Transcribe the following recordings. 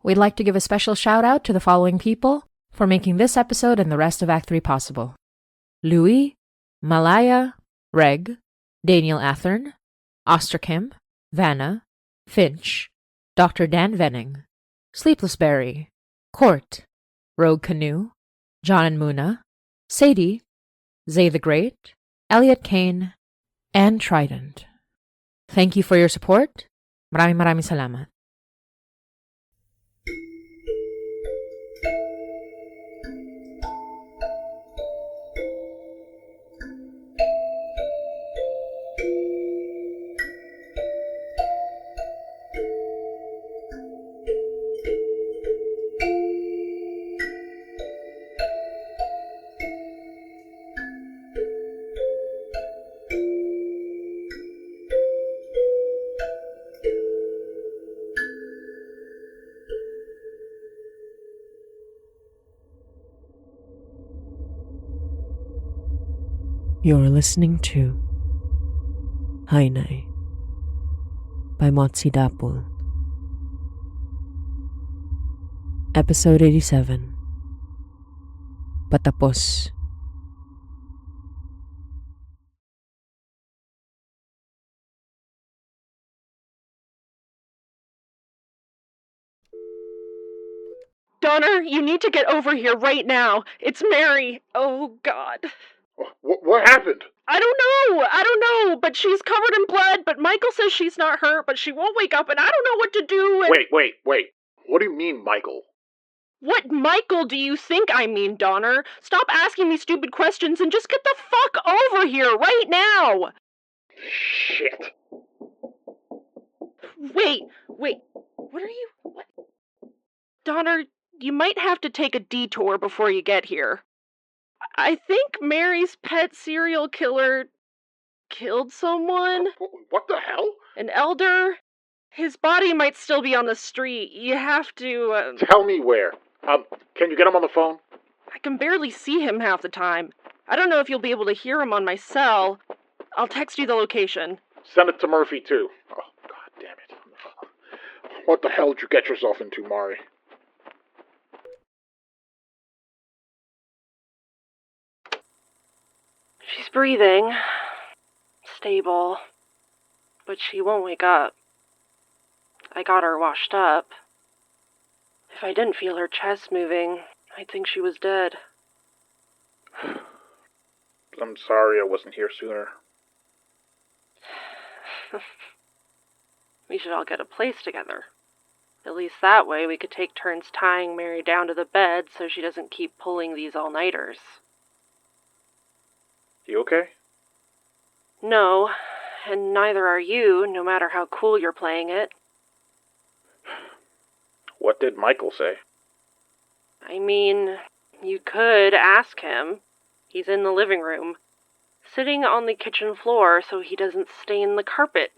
We'd like to give a special shout out to the following people for making this episode and the rest of Act 3 possible. Louis, Malaya, Reg, Daniel Athern, Osterkim, Vanna, Finch, Dr. Dan Venning, Sleepless Berry, Court, Rogue Canoe, John and Muna, Sadie, Zay the Great, Elliot Kane, and Trident. Thank you for your support. Maraming salamat. You're listening to Hainay by Motsi Dapul. Episode 87. Patapos. Donner, you need to get over here right now. It's Mary. Oh, God. What happened? I don't know, but she's covered in blood, but Michael says she's not hurt, but she won't wake up, and I don't know what to do. And... Wait. What do you mean, Michael? What Michael do you think I mean, Donner? Stop asking me stupid questions and just get the fuck over here right now! Shit. Wait. What are you... What? Donner, you might have to take a detour before you get here. I think Mary's pet serial killer killed someone. What the hell? An elder. His body might still be on the street. You have to... Tell me where. Can you get him on the phone? I can barely see him half the time. I don't know if you'll be able to hear him on my cell. I'll text you the location. Send it to Murphy, too. Oh, God damn it. What the hell did you get yourself into, Mari? She's breathing. Stable. But she won't wake up. I got her washed up. If I didn't feel her chest moving, I'd think she was dead. I'm sorry I wasn't here sooner. We should all get a place together. At least that way we could take turns tying Mary down to the bed so she doesn't keep pulling these all-nighters. You okay? No, and neither are you, no matter how cool you're playing it. What did Michael say? I mean, you could ask him. He's in the living room, sitting on the kitchen floor so he doesn't stain the carpet,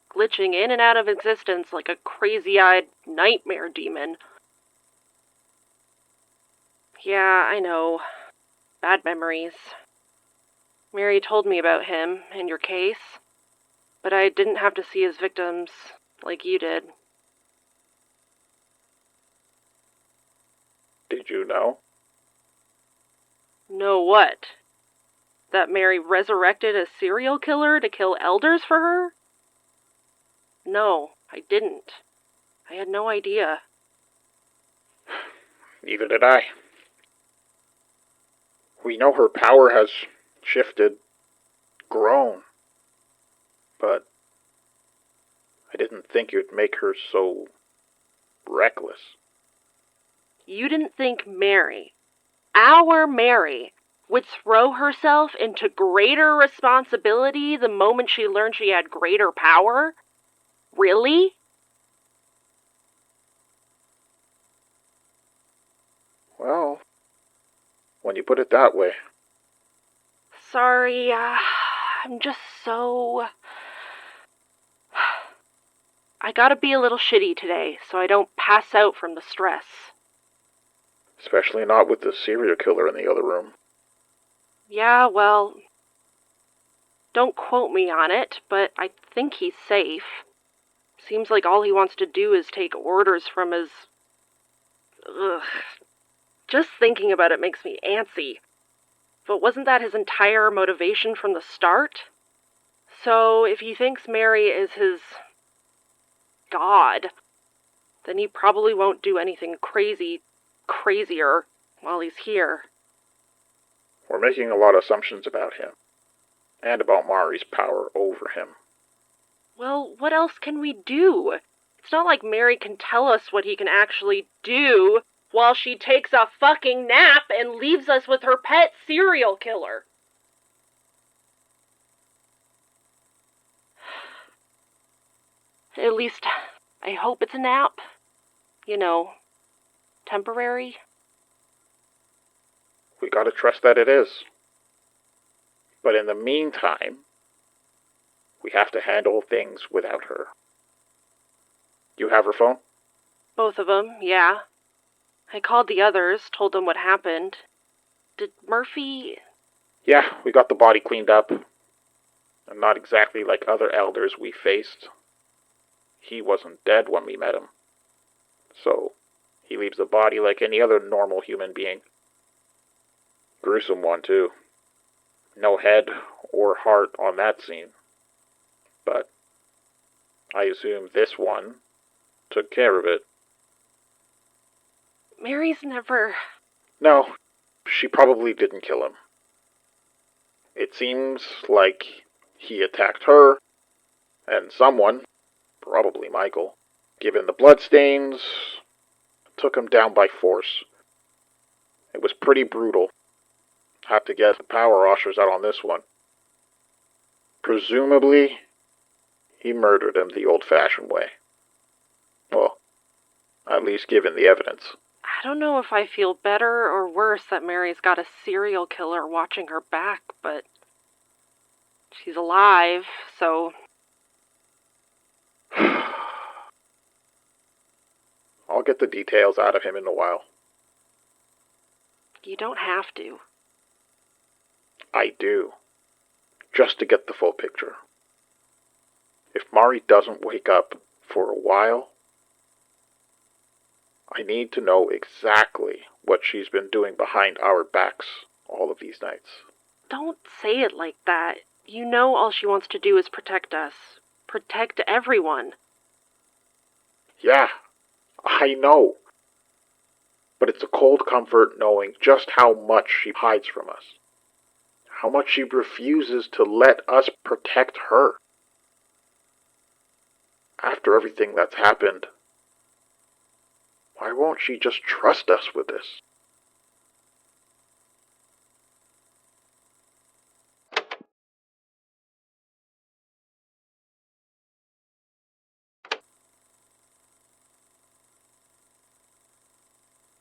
glitching in and out of existence like a crazy-eyed nightmare demon. Yeah, I know. Bad memories. Mary told me about him and your case, but I didn't have to see his victims like you did. Did you know? Know what? That Mary resurrected a serial killer to kill elders for her? No, I didn't. I had no idea. Neither did I. We know her power has shifted, grown, but I didn't think you'd make her so reckless. You didn't think Mary, our Mary, would throw herself into greater responsibility the moment she learned she had greater power? Really? Well, when you put it that way. Sorry, I'm just so... I gotta be a little shitty today so I don't pass out from the stress. Especially not with the serial killer in the other room. Yeah, well, don't quote me on it, but I think he's safe. Seems like all he wants to do is take orders from his Ugh. Just thinking about it makes me antsy. But wasn't that his entire motivation from the start? So if he thinks Mary is his god, then he probably won't do anything crazier while he's here. We're making a lot of assumptions about him, and about Mari's power over him. Well, what else can we do? It's not like Mary can tell us what he can actually do while she takes a fucking nap and leaves us with her pet serial killer. At least, I hope it's a nap. You know, temporary. We gotta trust that it is. But in the meantime, we have to handle things without her. You have her phone? Both of them, yeah. I called the others, told them what happened. Did Murphy... Yeah, we got the body cleaned up. And not exactly like other elders we faced. He wasn't dead when we met him. So, he leaves the body like any other normal human being. Gruesome one, too. No head or heart on that scene. But I assume this one took care of it. Mary's never... No, she probably didn't kill him. It seems like he attacked her, and someone, probably Michael, given the bloodstains, took him down by force. It was pretty brutal. Had to get the power washers out on this one. Presumably, he murdered him the old-fashioned way. Well, at least given the evidence. I don't know if I feel better or worse that Mary's got a serial killer watching her back, but she's alive, so... I'll get the details out of him in a while. You don't have to. I do. Just to get the full picture. If Mari doesn't wake up for a while, I need to know exactly what she's been doing behind our backs all of these nights. Don't say it like that. You know all she wants to do is protect us. Protect everyone. Yeah, I know. But it's a cold comfort knowing just how much she hides from us. How much she refuses to let us protect her. After everything that's happened, why won't she just trust us with this?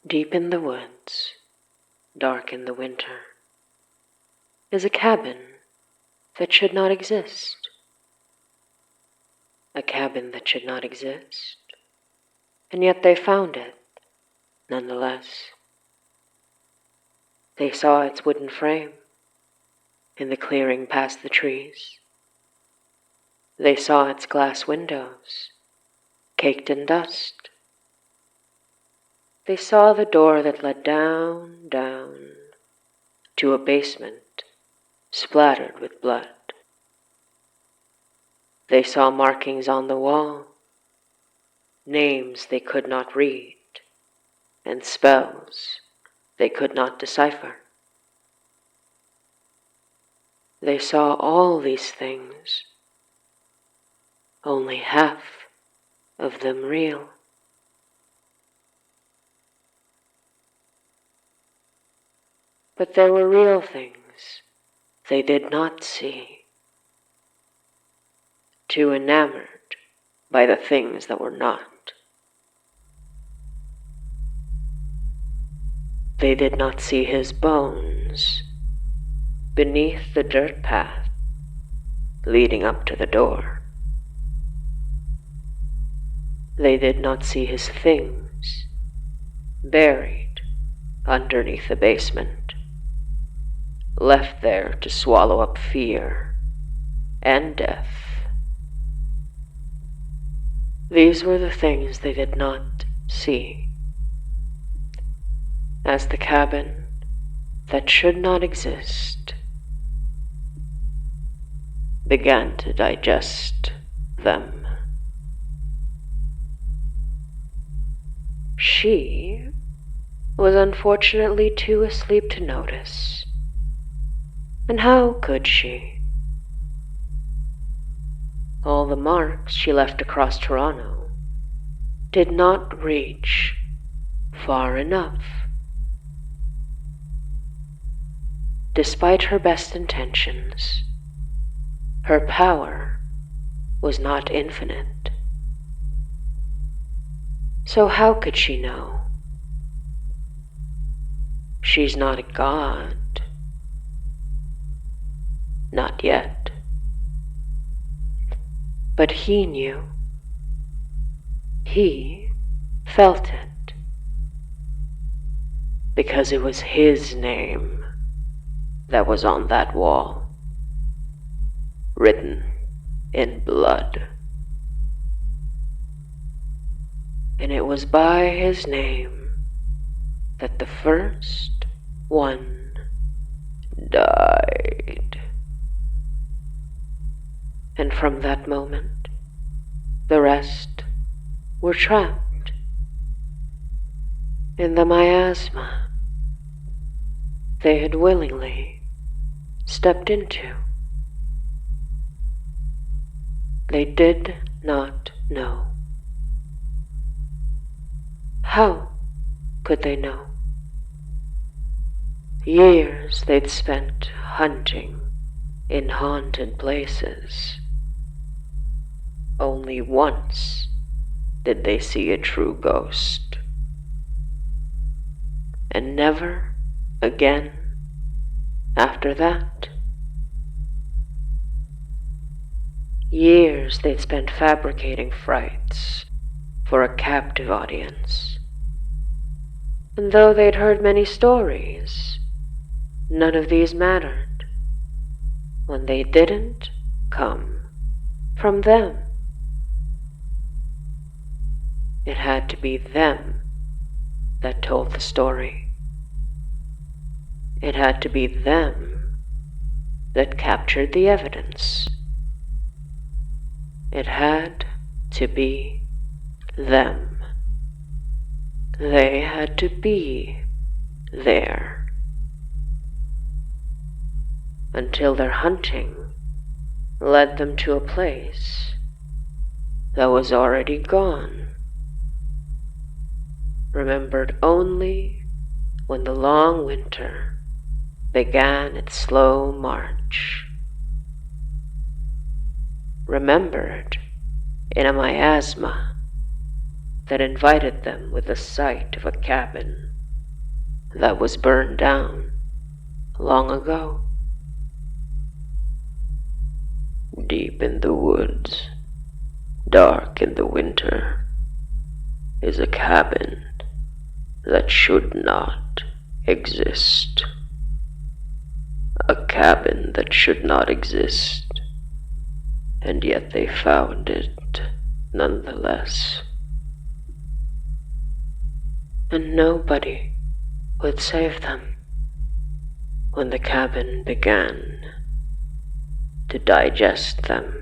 Deep in the woods, dark in the winter, is a cabin that should not exist. A cabin that should not exist, and yet they found it, nonetheless. They saw its wooden frame in the clearing past the trees. They saw its glass windows, caked in dust. They saw the door that led down to a basement splattered with blood. They saw markings on the wall, names they could not read, and spells they could not decipher. They saw all these things, only half of them real. But there were real things they did not see. Too enamored by the things that were not. They did not see his bones beneath the dirt path leading up to the door. They did not see his things buried underneath the basement, left there to swallow up fear and death. These were the things they did not see. as the cabin that should not exist began to digest them. She was unfortunately too asleep to notice. And how could she? All the marks she left across Toronto did not reach far enough. Despite her best intentions, her power was not infinite. So how could she know? She's not a god. Not yet. But he knew. He felt it. Because it was his name that was on that wall, written in blood. And it was by his name that the first one died. And from that moment, the rest were trapped in the miasma they had willingly stepped into. They did not know. How could they know? Years they'd spent hunting in haunted places. Only once did they see a true ghost. And never again after that. Years they'd spent fabricating frights for a captive audience. And though they'd heard many stories, none of these mattered when they didn't come from them. It had to be them that told the story. It had to be them that captured the evidence. It had to be them. They had to be there until their hunting led them to a place that was already gone, remembered only when the long winter began its slow march, remembered in a miasma that invited them with the sight of a cabin that was burned down long ago. Deep in the woods, dark in the winter, is a cabin that should not exist. A cabin that should not exist, and yet they found it nonetheless. And nobody would save them when the cabin began to digest them.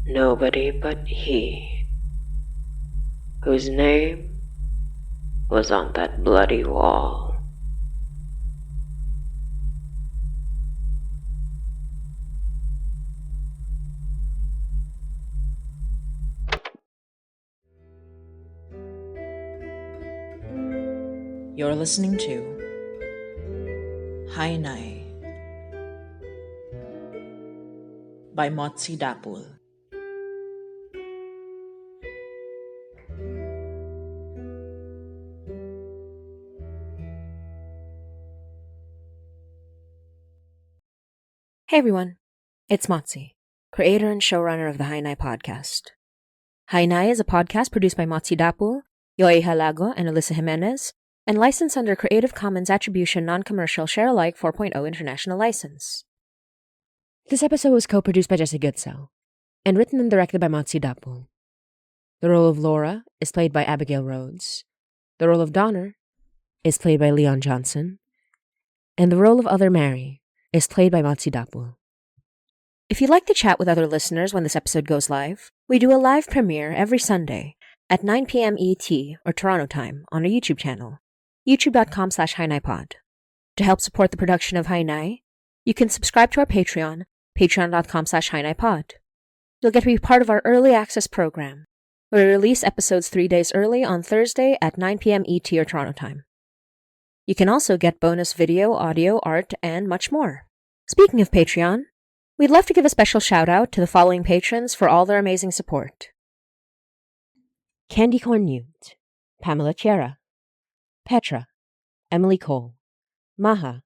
Nobody but he, whose name was on that bloody wall. You're listening to Hainai by Motsi Dapul. Hey everyone, it's Motsi, creator and showrunner of the Hainai podcast. Hainai is a podcast produced by Motsi Dapul, Yoey Halago, and Alyssa Jimenez, and licensed under Creative Commons Attribution Non-Commercial Share-alike 4.0 International License. This episode was co-produced by Jesse Goodsell and written and directed by Motsi Dapul. The role of Laura is played by Abigail Rhodes. The role of Donner is played by Leon Johnson, and the role of Other Mary is played by Matsi Dapul. If you'd like to chat with other listeners when this episode goes live, we do a live premiere every Sunday at 9 p.m. ET or Toronto time on our YouTube channel, youtube.com/HiNaiPod. To help support the production of Hainai, you can subscribe to our Patreon, patreon.com/HiNaiPod. You'll get to be part of our early access program, where we release episodes 3 days early on Thursday at 9 p.m. ET or Toronto time. You can also get bonus video, audio, art, and much more. Speaking of Patreon, we'd love to give a special shout out to the following patrons for all their amazing support. Candy Corn Newt, Pamela Chiara, Petra, Emily Cole, Maha,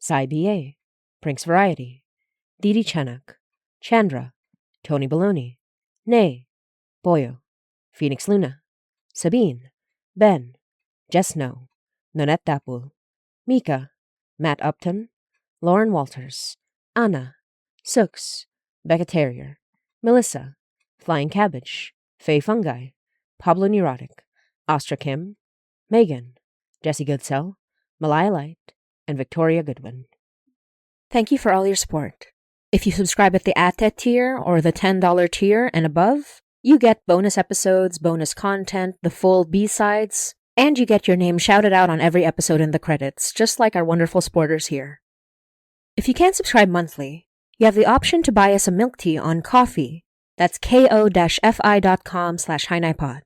Sai B.A., Prinks Variety, Didi Chanak, Chandra, Tony Baloney, Nay, Boyo, Phoenix Luna, Sabine, Ben, Jess Snow, Nonette Dapul, Mika, Matt Upton, Lauren Walters, Anna, Sooks, Becca Terrier, Melissa, Flying Cabbage, Faye Fungi, Pablo Neurotic, Astra Kim, Megan, Jessie Goodsell, Malaya Light, and Victoria Goodwin. Thank you for all your support. If you subscribe at the ATET tier or the $10 tier and above, you get bonus episodes, bonus content, the full B-sides, and you get your name shouted out on every episode in the credits, just like our wonderful supporters here. If you can't subscribe monthly, you have the option to buy us a milk tea on Ko-fi. That's ko-fi.com/HiNaiPod.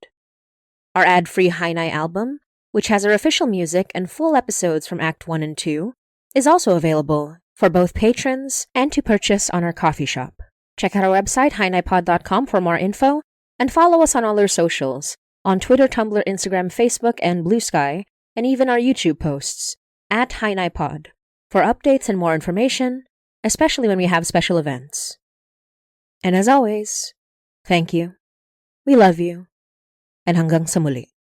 Our ad-free Hainai album, which has our official music and full episodes from Act 1 and 2, is also available for both patrons and to purchase on our coffee shop. Check out our website, HiNaiPod.com, for more info, and follow us on all our socials, on Twitter, Tumblr, Instagram, Facebook, and Blue Sky, and even our YouTube posts, at HiNaiPod, for updates and more information, especially when we have special events. And as always, thank you, we love you, and hanggang sa muli.